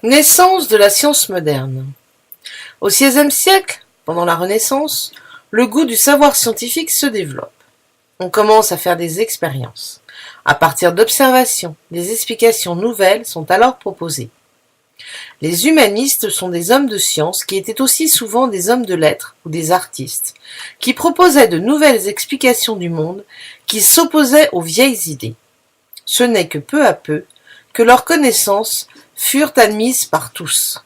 Naissance de la science moderne. Au XVIe siècle, pendant la Renaissance, le goût du savoir scientifique se développe. On commence à faire des expériences. À partir d'observations, des explications nouvelles sont alors proposées. Les humanistes sont des hommes de science qui étaient aussi souvent des hommes de lettres ou des artistes, qui proposaient de nouvelles explications du monde qui s'opposaient aux vieilles idées. Ce n'est que peu à peu que leurs connaissances furent admises par tous.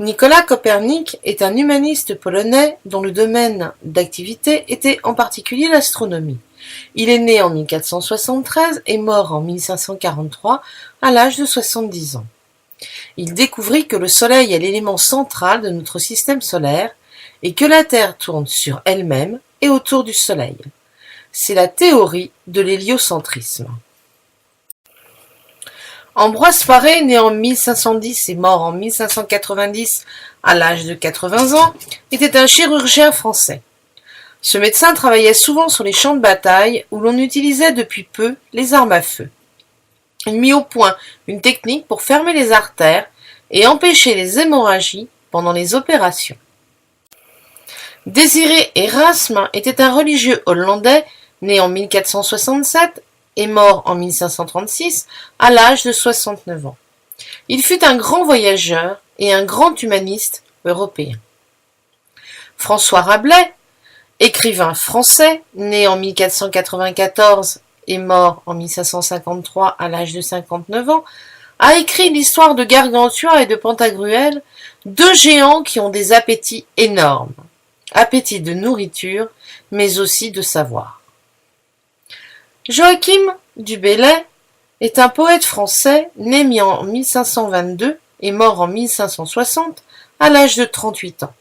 Nicolas Copernic est un humaniste polonais dont le domaine d'activité était en particulier l'astronomie. Il est né en 1473 et mort en 1543 à l'âge de 70 ans. Il découvrit que le Soleil est l'élément central de notre système solaire et que la Terre tourne sur elle-même et autour du Soleil. C'est la théorie de l'héliocentrisme. Ambroise Paré, né en 1510 et mort en 1590 à l'âge de 80 ans, était un chirurgien français. Ce médecin travaillait souvent sur les champs de bataille où l'on utilisait depuis peu les armes à feu. Il mit au point une technique pour fermer les artères et empêcher les hémorragies pendant les opérations. Désiré Erasme était un religieux hollandais né en 1467 et mort en 1536 à l'âge de 69 ans. Il fut un grand voyageur et un grand humaniste européen. François Rabelais, écrivain français, né en 1494 et mort en 1553 à l'âge de 59 ans, a écrit l'histoire de Gargantua et de Pantagruel, deux géants qui ont des appétits énormes. Appétit de nourriture, mais aussi de savoir. Joachim du Bellay est un poète français né en 1522 et mort en 1560 à l'âge de 38 ans.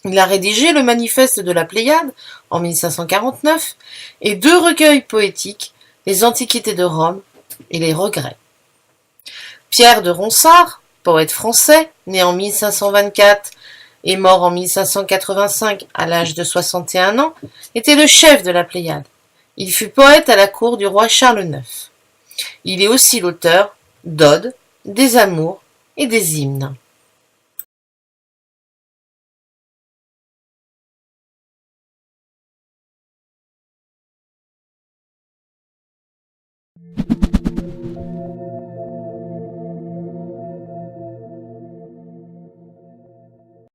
Il a rédigé le Manifeste de la Pléiade en 1549 et deux recueils poétiques, les Antiquités de Rome et les Regrets. Pierre de Ronsard, poète français, né en 1524 et mort en 1585 à l'âge de 61 ans, était le chef de la Pléiade. Il fut poète à la cour du roi Charles IX. Il est aussi l'auteur d'odes, des amours et des hymnes.